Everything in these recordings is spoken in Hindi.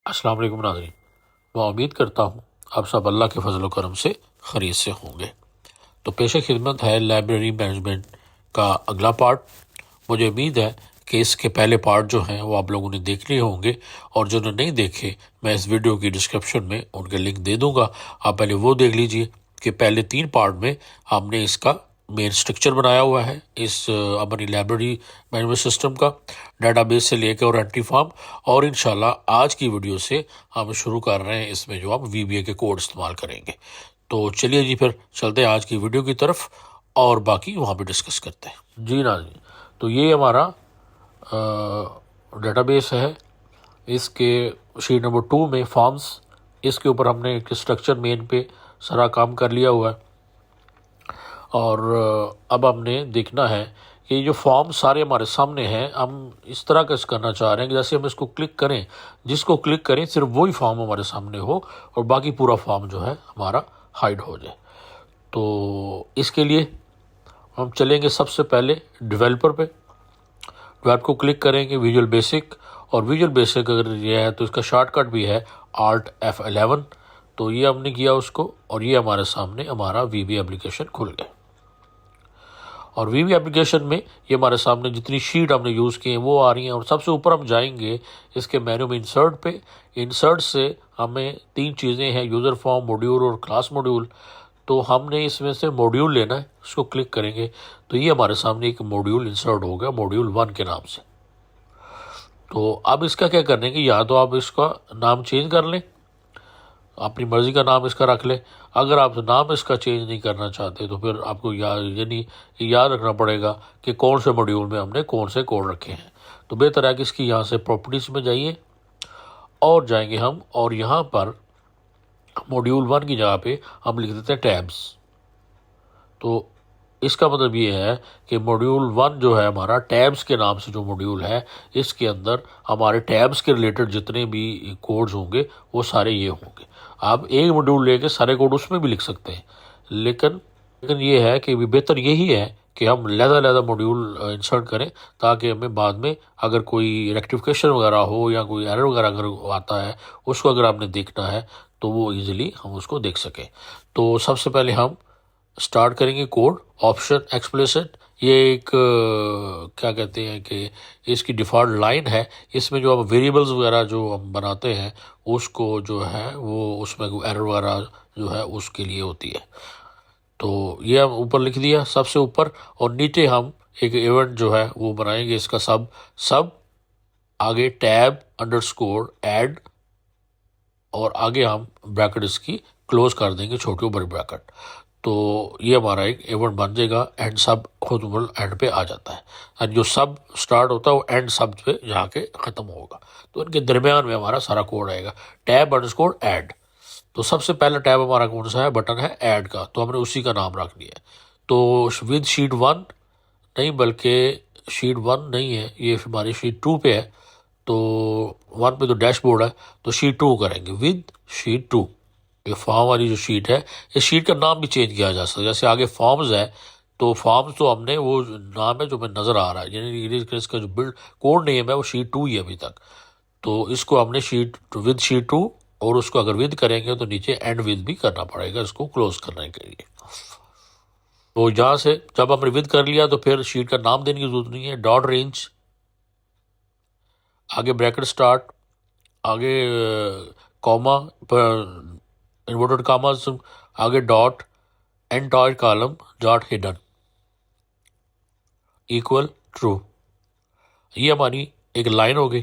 अस्सलाम वालेकुम नाज़रीन। मैं उम्मीद करता हूँ आप सब अल्लाह के फजल करम से खैरियत से होंगे। तो पेश खिदमत है लाइब्रेरी मैनेजमेंट का अगला पार्ट। मुझे उम्मीद है कि इसके पहले पार्ट जो हैं वो आप लोगों ने देख लिए होंगे, और जो नहीं देखे मैं इस वीडियो की डिस्क्रिप्शन में उनके लिंक दे दूंगा। आप पहले वो देख लीजिए कि पहले 3 पार्ट में हमने इसका मेन स्ट्रक्चर बनाया हुआ है, इस अपनी लाइब्रेरी मैनेजमेंट सिस्टम का, डाटाबेस से लेकर और एंट्री फॉर्म। और इंशाल्लाह आज की वीडियो से हम शुरू कर रहे हैं इसमें जो हम वीबीए के कोड इस्तेमाल करेंगे। तो चलिए जी, फिर चलते हैं आज की वीडियो की तरफ और बाकी वहाँ पे डिस्कस करते हैं। जी ना जी, तो ये हमारा डेटाबेस है। इसके शीट नंबर 2 में फॉर्म्स, इसके ऊपर हमने एक स्ट्रक्चर मेन पे सारा काम कर लिया हुआ है। और अब हमने देखना है कि जो फॉर्म सारे हमारे सामने हैं, हम इस तरह का करना चाह रहे हैं कि जैसे हम इसको क्लिक करें, जिसको क्लिक करें सिर्फ वही फॉर्म हमारे सामने हो और बाकी पूरा फॉर्म जो है हमारा हाइड हो जाए। तो इसके लिए हम चलेंगे सबसे पहले डेवलपर पे। वेब को क्लिक करेंगे, विजुअल बेसिक, और विजुअल बेसिक अगर ये है तो इसका शॉर्टकट भी है Alt F11। तो ये हमने किया उसको, और ये हमारे सामने हमारा वीबी एप्लीकेशन खुल गया। और वीबी एप्लीकेशन में ये हमारे सामने जितनी शीट हमने यूज़ की हैं वो आ रही हैं। और सबसे ऊपर हम जाएंगे इसके मेन्यू में इंसर्ट पे। इंसर्ट से हमें 3 चीज़ें हैं, यूज़र फॉर्म, मॉड्यूल और क्लास मॉड्यूल। तो हमने इसमें से मॉड्यूल लेना है, उसको क्लिक करेंगे तो ये हमारे सामने एक मॉड्यूल इंसर्ट होगा, मॉड्यूल 1 के नाम से। तो अब इसका क्या करने की, या तो आप इसका नाम चेंज कर लें, अपनी मर्ज़ी का नाम इसका रख लें। अगर आप नाम इसका चेंज नहीं करना चाहते तो फिर आपको याद रखना पड़ेगा कि कौन से मॉड्यूल में हमने कौन से कोड रखे हैं। तो बेहतर है कि इसकी यहाँ से प्रॉपर्टीज़ में जाइए और जाएंगे हम, और यहाँ पर मॉड्यूल 1 की जगह पे हम लिख देते हैं टैब्स। तो इसका मतलब ये है कि मॉड्यूल 1 जो है हमारा टैब्स के नाम से जो मॉड्यूल है, इसके अंदर हमारे टैब्स के रिलेटेड जितने भी कोड्स होंगे वो सारे ये होंगे। आप एक मॉड्यूल लेके सारे कोड उसमें भी लिख सकते हैं, लेकिन ये है कि बेहतर यही है कि हम लहदा मॉड्यूल इंसर्ट करें, ताकि हमें बाद में अगर कोई रेक्टिफिकेशन वगैरह हो या कोई एरर वगैरह अगर आता है, उसको अगर आपने देखना है तो वो ईज़िली हम उसको देख सकें। तो सबसे पहले हम स्टार्ट करेंगे कोड ऑप्शन एक्सप्लिसिट। ये एक क्या कहते हैं कि इसकी डिफ़ॉल्ट लाइन है। इसमें जो हम वेरिएबल्स वगैरह जो हम बनाते हैं उसको जो है वो उसमें एरर वगैरह जो है उसके लिए होती है। तो ये हम ऊपर लिख दिया सबसे ऊपर, और नीचे हम एक इवेंट जो है वो बनाएंगे इसका सब आगे टैब अंडरस्कोर ऐड, और आगे हम ब्रैकेट इसकी क्लोज कर देंगे, छोटे बड़े ब्रैकेट। तो ये हमारा एक इवेंट बन जाएगा। एंड सब खुद एंड पे आ जाता है, और जो सब स्टार्ट होता है वो एंड सब पे जाके ख़त्म होगा। तो इनके दरमियान में हमारा सारा कोड आएगा, टैब अंडरस्कोर ऐड। तो सबसे पहला टैब हमारा कौन सा है, बटन है ऐड का, तो हमने उसी का नाम रख दिया है। तो विद शीट 1 नहीं, बल्कि शीट 1 नहीं है, ये हमारी शीट 2 पे है। तो 1 पे तो डैशबोर्ड है, तो शीट 2 करेंगे विद शीट 2। ये फॉर्म वाली जो शीट है, इस शीट का नाम भी चेंज किया जा सकता है। जैसे आगे फॉर्म्स है, तो फॉर्म्स तो हमने वो नाम है जो मैं नज़र आ रहा है, यानी इसका जो बिल्ड कोड नेम है वो शीट 2 ही है अभी तक। तो इसको हमने विद शीट 2, और उसको अगर विद करेंगे तो नीचे एंड विद भी करना पड़ेगा इसको क्लोज करने के लिए। तो यहाँ से जब हमने विद कर लिया तो फिर शीट का नाम देने की जरूरत नहीं है। डॉट रेंज, आगे ब्रैकेट स्टार्ट, आगे कॉमा पर इन्वर्टेड कामास, आगे dot, entire column dot hidden equal true. ये हमारी एक लाइन हो गई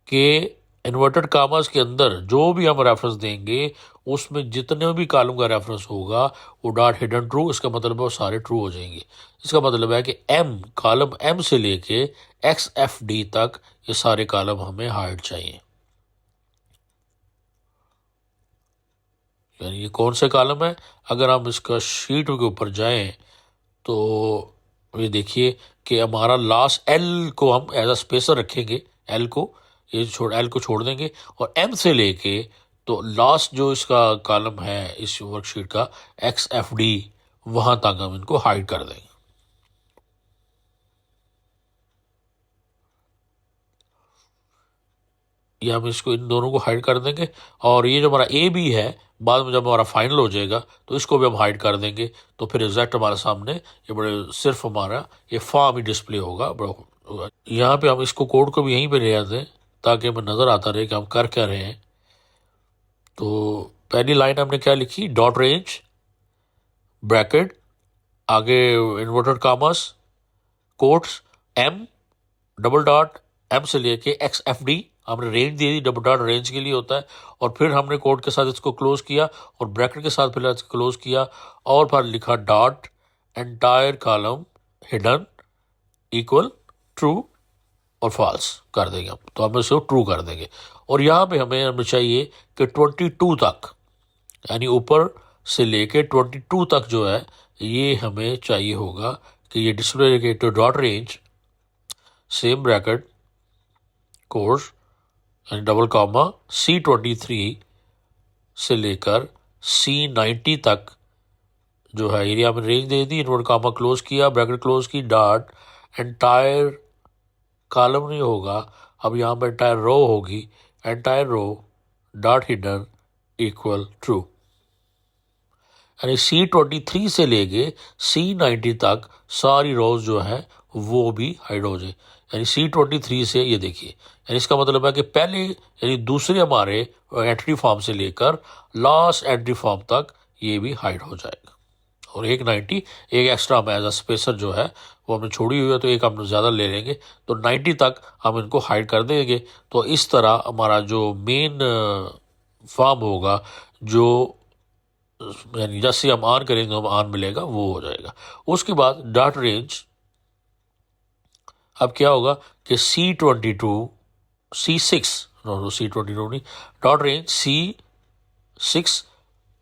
कि इन्वर्टेड कामास के अंदर जो भी हम रेफरेंस देंगे उसमें जितने भी कॉलम का रेफरेंस होगा वो डॉट हिडन ट्रू, इसका मतलब है वो सारे ट्रू हो जाएंगे। इसका मतलब है कि एम, कॉलम एम से लेके XFD तक ये सारे कॉलम हमें हाइड चाहिए। यानी ये कौन से कॉलम है, अगर हम इसका शीट के ऊपर जाएं तो ये देखिए कि हमारा लास्ट एल को हम एज अ स्पेसर रखेंगे, एल को एल को छोड़ देंगे, और एम से लेके तो लास्ट जो इसका कॉलम है इस वर्कशीट का XFD, वहां तक हम इनको हाइड कर देंगे। ये हम इसको इन दोनों को हाइड कर देंगे। और ये जो हमारा ए बी है, बाद में जब हमारा फाइनल हो जाएगा तो इसको भी हम हाइड कर देंगे। तो फिर एग्जैक्ट हमारे सामने ये बड़े सिर्फ हमारा ये फॉर्म ही डिस्प्ले होगा। यहाँ पे हम इसको कोड को भी यहीं पे ले आते हैं ताकि हमें नज़र आता रहे कि हम कर क्या रहे हैं। तो पहली लाइन हमने क्या लिखी, डॉट रेंज ब्रैकेट, आगे inverted commas, quotes, M double dot, M से लेके एक्स एफ डी, हमने रेंज दे दी, डबल डॉट रेंज के लिए होता है। और फिर हमने कोड के साथ इसको क्लोज किया और ब्रैकेट के साथ फिर इसको क्लोज किया और फिर लिखा dot entire column hidden equal true और फॉल्स कर देंगे हम। तो हम इसको ट्रू कर देंगे। और यहाँ पे हमें चाहिए कि 22 तक, यानी ऊपर से लेके 22 तक जो है ये हमें चाहिए होगा कि ये डिस्प्ले के dot range same bracket quotes यानी डबल कॉमा C23 से लेकर C90 तक जो है एरिया में रेंज दे दी, इन्वर्ट कॉमा क्लोज किया, ब्रैकेट क्लोज की, डॉट एंटायर कॉलम नहीं होगा, अब यहाँ पर एंटायर रो होगी, entire row dot hidden equal true. यानी C23 से लेके C90 तक सारी रोज जो है वो भी हाइड हो जाए। यानी C23 से ये देखिए, यानी इसका मतलब है कि पहले यानी दूसरे हमारे एंट्री फॉर्म से लेकर लास्ट एंट्री फॉर्म तक ये भी हाइड हो जाएगा। और एक 90 एक एक्स्ट्रा हम एज अ स्पेसर जो है वो हमने छोड़ी हुई है, तो एक हम ज़्यादा ले लेंगे, तो 90 तक हम इनको हाइड कर देंगे। तो इस तरह हमारा जो मेन फॉर्म होगा, जो यानी जैसे हम ऑन करेंगे हम ऑन मिलेगा वो हो जाएगा। उसके बाद डॉट रेंज अब क्या होगा कि C22 C6 C22 नहीं, dot range C6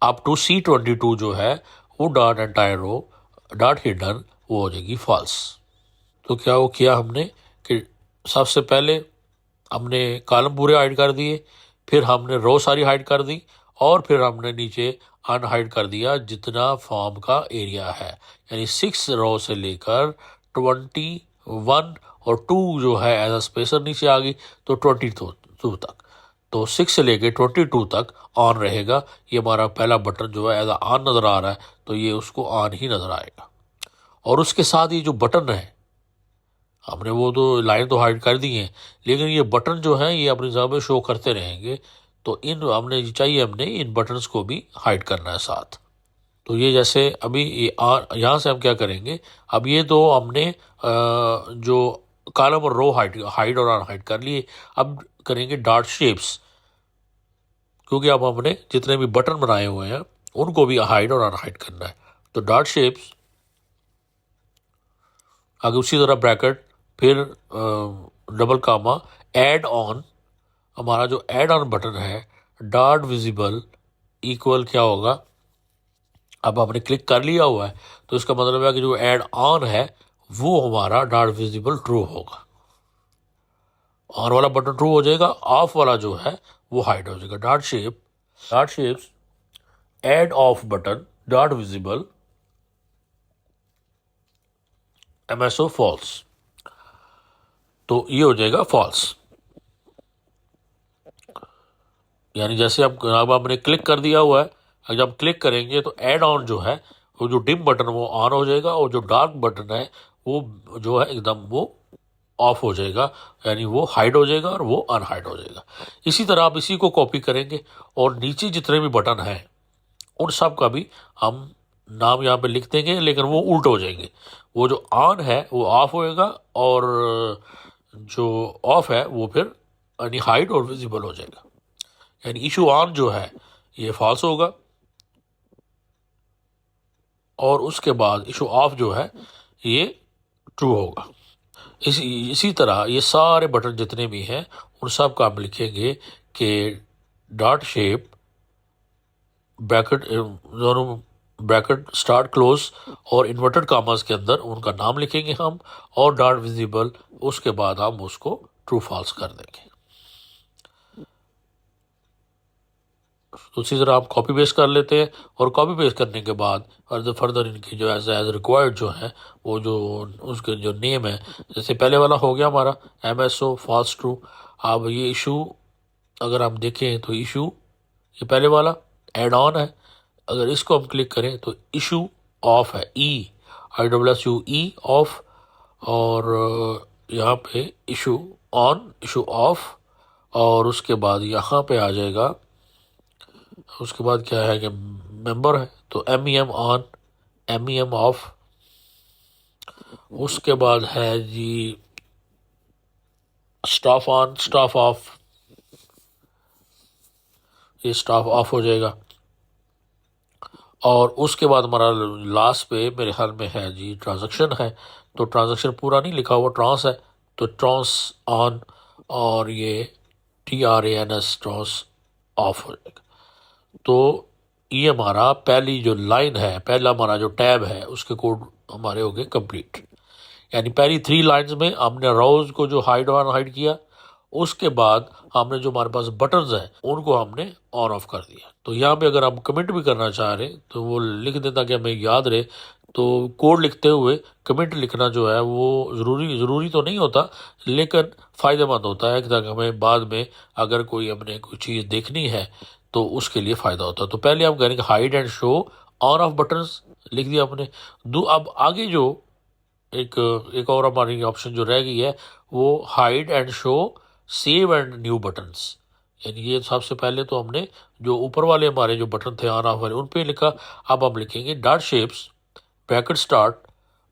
up to C22 जो है वो dot entire row dot hidden वो हो जाएगी फॉल्स। तो क्या वो किया हमने कि सबसे पहले हमने कॉलम पूरे हाइड कर दिए, फिर हमने रो सारी हाइड कर दी, और फिर हमने नीचे अनहाइड कर दिया जितना फॉर्म का एरिया है। यानी 6 रो से लेकर 21 और 2 जो है एज अ स्पेसर नीचे आ गई, तो 22 तक। तो 6 से लेके 22 तक ऑन रहेगा। ये हमारा पहला बटन जो है एज ऑन नज़र आ रहा है, तो ये उसको ऑन ही नज़र आएगा। और उसके साथ ये जो बटन है, हमने वो तो लाइन तो हाइड कर दी है, लेकिन ये बटन जो है ये अपनी जगह पे शो करते रहेंगे। तो इन हमने हमने इन बटन्स को भी हाइड करना है साथ। तो ये जैसे अभी ये यहाँ से हम क्या करेंगे, अब ये तो हमने जो कॉलम और रो हाइड और अनहाइड कर लिए। अब करेंगे डॉट शेप्स, क्योंकि अब हमने जितने भी बटन बनाए हुए हैं उनको भी हाइड और अनहाइड करना है। तो डॉट शेप्स, आगे उसी तरह ब्रैकेट, फिर डबल कामा, ऐड ऑन, हमारा जो ऐड ऑन बटन है डॉट विजिबल इक्वल क्या होगा, अब हमने क्लिक कर लिया हुआ है तो इसका मतलब है कि जो ऐड ऑन है वो हमारा डॉट विजिबल ट्रू होगा। ऑन वाला बटन ट्रू हो जाएगा, ऑफ वाला जो है वो हाइड हो जाएगा। Dot shapes add of button dot visible MSO false, तो ये हो जाएगा फॉल्स। यानी जैसे अब हमने क्लिक कर दिया हुआ है, जब हम क्लिक करेंगे तो ऐड ऑन जो है वो जो डिम बटन वो ऑन हो जाएगा, और जो डार्क बटन है वो जो है एकदम वो ऑफ हो जाएगा, यानी वो हाइड हो जाएगा और वो अनहाइड हो जाएगा। इसी तरह आप इसी को कॉपी करेंगे और नीचे जितने भी बटन हैं उन सब का भी हम नाम यहाँ पे लिख देंगे, लेकिन वो उल्ट हो जाएंगे। वो जो ऑन है वो ऑफ होएगा और जो ऑफ है वो फिर यानी हाइड और विजिबल हो जाएगा। यानी इशू ऑन जो है ये फॉल्स होगा, और उसके बाद इशू ऑफ जो है ये ट्रू होगा। इसी तरह ये सारे बटन जितने भी हैं उन सब का हम लिखेंगे कि डॉट शेप ब्रैकेट, दोनों ब्रैकेट स्टार्ट क्लोज और इन्वर्टेड कामास के अंदर उनका नाम लिखेंगे हम, और डॉट विजिबल, उसके बाद हम उसको ट्रू फॉल्स कर देंगे। उसी तरह आप कॉपी पेस्ट कर लेते हैं, और कॉपी पेस्ट करने के बाद फर्दर इनकी जो एज रिक्वायर्ड जो है वो जो उसके जो नेम है, जैसे पहले वाला हो गया हमारा MSO फॉल्स ट्रू। अब ये इशू अगर हम देखें तो इशू, ये पहले वाला एड ऑन है, अगर इसको हम क्लिक करें तो इशू ऑफ है, ISSUE ऑफ, और यहाँ पे इशू ऑन, इशू ऑफ, और उसके बाद यहाँ पे आ जाएगा, उसके बाद क्या है कि मेंबर है तो MEM ऑन, MEM ऑफ, उसके बाद है जी स्टाफ ऑन, स्टाफ ऑफ, ये स्टाफ ऑफ हो जाएगा। और उसके बाद हमारा लास्ट पे मेरे ख्याल में है जी ट्रांजैक्शन है, तो ट्रांजैक्शन पूरा नहीं लिखा हुआ, ट्रांस है, तो ट्रांस ऑन, और ये TRANS ट्रांस ऑफ हो जाएगा। तो ये हमारा पहली जो लाइन है, पहला हमारा जो टैब है, उसके कोड हमारे हो गए कंप्लीट। यानी पहली 3 लाइंस में हमने रोज को जो हाइड ऑन हाइड किया, उसके बाद हमने जो हमारे पास बटन्स हैं उनको हमने ऑन ऑफ कर दिया। तो यहाँ पे अगर हम कमेंट भी करना चाह रहे तो वो लिख दें ताकि हमें याद रहे। तो कोड लिखते हुए कमेंट लिखना जो है वो ज़रूरी तो नहीं होता, लेकिन फ़ायदेमंद होता है, ताकि हमें बाद में अगर कोई हमने कोई चीज़ देखनी है तो उसके लिए फ़ायदा होता है। तो पहले हम करेंगे hide and show on off buttons, लिख दिया हमने। अब आगे जो एक और हमारी ऑप्शन जो रह गई है वो hide and show save and new buttons. यानी ये सबसे पहले तो हमने जो ऊपर वाले हमारे जो बटन थे ऑन ऑफ वाले उन पे लिखा, अब हम लिखेंगे डॉट शेप्स ब्रैकेट स्टार्ट,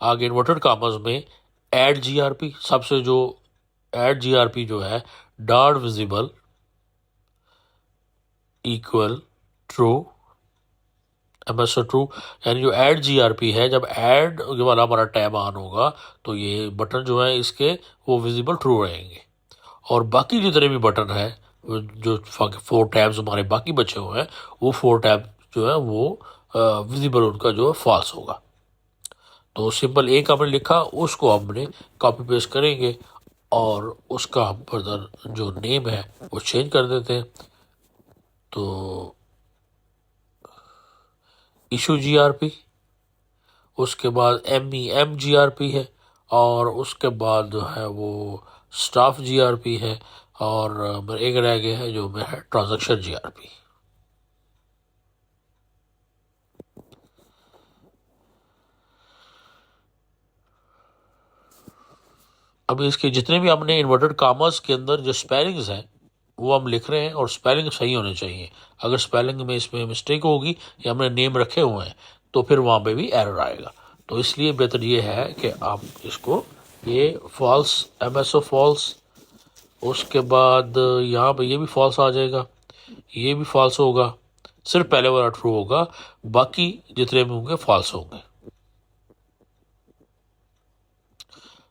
आगे इन्वर्टेड कॉमास में ऐड GRP, सबसे जो ऐड GRP जो है dot visible equal true, MS true. यानी जो ऐड GRP है, जब ऐड वाला हमारा टैब ऑन होगा तो ये बटन जो है इसके वो विजिबल ट्रू रहेंगे, और बाकी जितने भी बटन है जो 4 टैब्स हमारे बाकी बचे हुए हैं वो 4 टैब जो है वो विजिबल उनका जो है फॉल्स होगा। तो सिंपल एक हमने लिखा, उसको हमने कॉपी पेस्ट करेंगे और उसका हम फर्दर जो नेम है वो चेंज कर देते हैं। तो इशू GRP, उसके बाद MEM GRP है, और उसके बाद जो है वो स्टाफ GRP है, और एक रह गया है जो है ट्रांजैक्शन GRP। अभी इसके जितने भी हमने इन्वर्टेड कॉमास के अंदर जो स्पेलिंग्स हैं वो हम लिख रहे हैं, और स्पेलिंग सही होने चाहिए। अगर स्पेलिंग में इसमें मिस्टेक होगी या हमने नेम रखे हुए हैं तो फिर वहाँ पे भी एरर आएगा। तो इसलिए बेहतर ये है कि आप इसको, ये फॉल्स, MSO फॉल्स, उसके बाद यहाँ पे ये भी फॉल्स आ जाएगा, ये भी फॉल्स होगा, सिर्फ पहले वाला ट्रू होगा, बाकी जितने भी होंगे फॉल्स होंगे।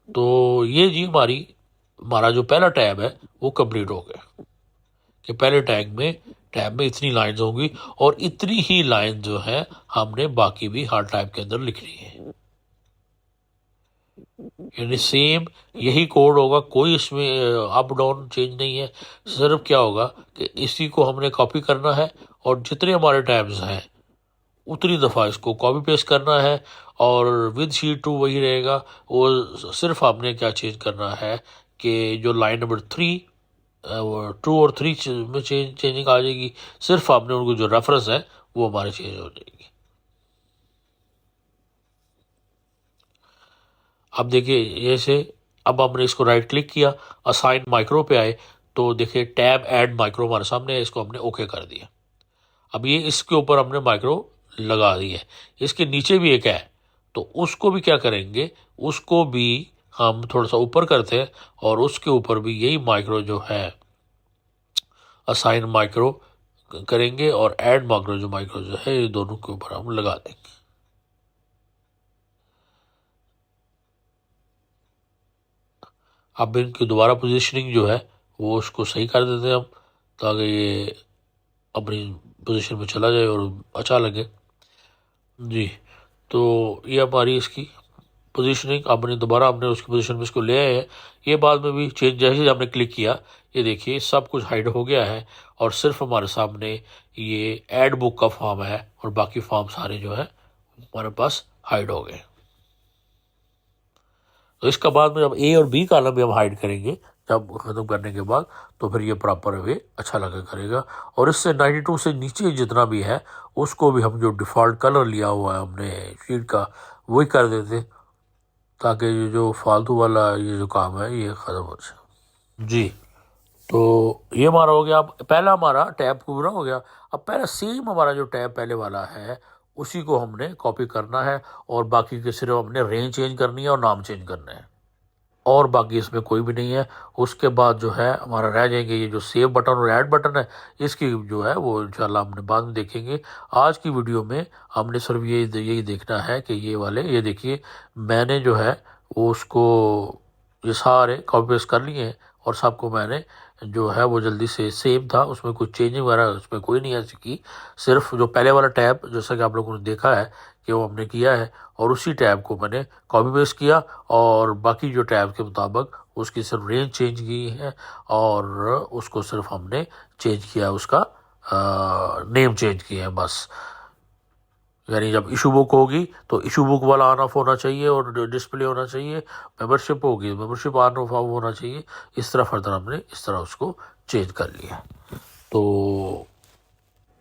तो ये जी हमारा जो पहला टैब है वो कंप्लीट हो गया, कि पहले टैब में इतनी लाइंस होंगी, और इतनी ही लाइन जो है हमने बाकी भी हर टैब के अंदर लिखनी है। यानी सेम यही कोड होगा, कोई इसमें अप डाउन चेंज नहीं है। सिर्फ क्या होगा कि इसी को हमने कॉपी करना है, और जितने हमारे टैब्स हैं उतनी दफ़ा इसको कॉपी पेस्ट करना है, और विद शीट 2 वही रहेगा। वो सिर्फ आपने क्या चेंज करना है कि जो लाइन नंबर 3 2 और 3 में चेंजिंग आ जाएगी, सिर्फ आपने उनको जो रेफरेंस है वो हमारे चेंज हो जाएगी। अब देखिए ये से, अब हमने इसको राइट क्लिक किया, असाइन माइक्रो पे आए, तो देखिए टैब ऐड माइक्रो हमारे सामने है, इसको हमने ओके कर दिया। अब ये इसके ऊपर हमने माइक्रो लगा दी है, इसके नीचे भी एक है, तो उसको भी क्या करेंगे, उसको भी हम थोड़ा सा ऊपर करते हैं, और उसके ऊपर भी यही माइक्रो जो है असाइन माइक्रो करेंगे, और ऐड माइक्रो जो है ये दोनों के ऊपर हम लगा देंगे। अब इनकी दोबारा पोजीशनिंग जो है वो उसको सही कर देते हैं हम, ताकि ये अपनी पोजीशन में चला जाए और अच्छा लगे जी। तो ये हमारी इसकी पोजीशनिंग, आपने दोबारा हमने उसकी पोजीशन में इसको ले आए हैं। ये बाद में भी चेंज, जैसे ही हमने क्लिक किया ये देखिए सब कुछ हाइड हो गया है, और सिर्फ हमारे सामने ये ऐड बुक का फॉर्म है, और बाकी फॉर्म सारे जो है हमारे पास हाइड हो गए। तो इसका बाद में अब A और B कॉलम भी हम हाइड करेंगे, जब ख़त्म करने के बाद तो फिर ये प्रॉपर वे अच्छा लगा करेगा। और इससे 92 से नीचे जितना भी है उसको भी हम जो डिफ़ॉल्ट कलर लिया हुआ है हमने शीट का वही कर देते, ताकि ये जो फालतू वाला ये जो काम है ये ख़त्म हो जाए जी। तो ये हमारा हो गया। अब पहला हमारा टैब पूरा हो गया। अब पहला सेम हमारा जो टैब पहले वाला है उसी को हमने कॉपी करना है और बाकी के सिर्फ हमने रेंज चेंज करनी है और नाम चेंज करना है, और बाकी इसमें कोई भी नहीं है। उसके बाद जो है हमारा रह जाएंगे ये जो सेव बटन और ऐड बटन है, इसकी जो है वो इंशाल्लाह हमने बाद में देखेंगे। आज की वीडियो में हमने सिर्फ यही देखना है कि ये वाले, ये देखिए मैंने जो है वो उसको ये सारे कॉपी पेस्ट कर लिए हैं और सबको मैंने जो है वो जल्दी से सेम था, उसमें कुछ चेंजिंग वगैरह उसमें कोई नहीं ऐसी की। सिर्फ जो पहले वाला टैब जैसा कि आप लोगों ने देखा है कि वो हमने किया है और उसी टैब को मैंने कॉपी पेस्ट किया और बाकी जो टैब के मुताबिक उसकी सिर्फ रेंज चेंज की है और उसको सिर्फ हमने चेंज किया, उसका नेम चेंज किया है बस। यानी जब इशू बुक होगी तो इशू बुक वाला ऑन ऑफ होना चाहिए और डिस्प्ले होना चाहिए, मेंबरशिप होगी मेंबरशिप ऑन ऑफ होना चाहिए। इस तरह फर्दर हमने इस तरह उसको चेंज कर लिया। तो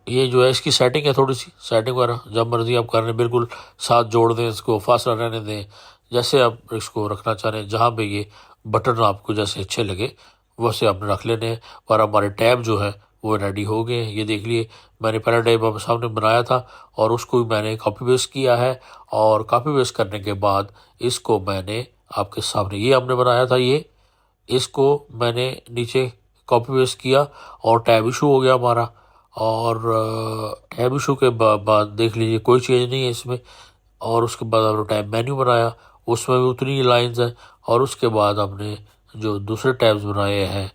ये जो है इसकी सेटिंग है, थोड़ी सी सेटिंग वगैरह जब मर्जी आप कर रहे हैं बिल्कुल साथ जोड़ दें, इसको फासला रहने दें, जैसे आप इसको रखना चाह रहे हैं, जहाँ पे ये बटन आपको जैसे अच्छे लगे वैसे आपने रख लेने हैं। और हमारे टैब जो है वो रेडी हो गए। ये देख लिए मैंने पहला टैब आप सामने बनाया था और उसको भी मैंने कॉपी पेस्ट किया है और कॉपी पेस्ट करने के बाद इसको मैंने आपके सामने ये हमने बनाया था, ये इसको मैंने नीचे कॉपी पेस्ट किया और टैब इशू हो गया हमारा। और टैब इशू के बाद देख लीजिए कोई चेंज नहीं है इसमें। और उसके बाद हमने टैब मेन्यू बनाया, उसमें भी उतनी ही लाइंस हैं। और उसके बाद हमने जो दूसरे टैब्स बनाए हैं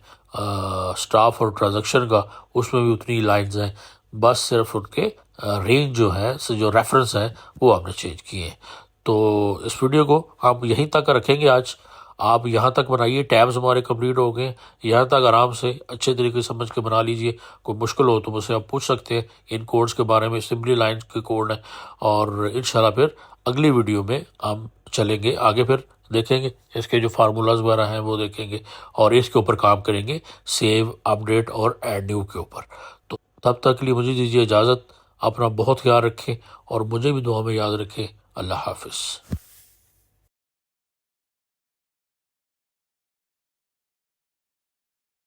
स्टाफ और ट्रांजैक्शन का, उसमें भी उतनी ही लाइंस हैं, बस सिर्फ उनके रेंज जो है जो रेफरेंस है वो हमने चेंज किए हैं। तो इस वीडियो को हम यहीं तक रखेंगे आज। आप यहाँ तक बनाइए, टैब्स हमारे कंप्लीट हो गए। यहाँ तक आराम से अच्छे तरीके से समझ के बना लीजिए। कोई मुश्किल हो तो मुझसे आप पूछ सकते हैं इन कोड्स के बारे में, सिंपली लाइंस के कोड हैं। और इंशाल्लाह फिर अगली वीडियो में हम चलेंगे आगे, फिर देखेंगे इसके जो फार्मूलाज वगैरह हैं वो देखेंगे और इसके ऊपर काम करेंगे सेव, अपडेट और ऐड न्यू के ऊपर। तो तब तक के लिए मुझे दीजिए इजाज़त। अपना बहुत ख्याल रखें और मुझे भी दुआ में याद रखें। अल्लाह हाफिज़।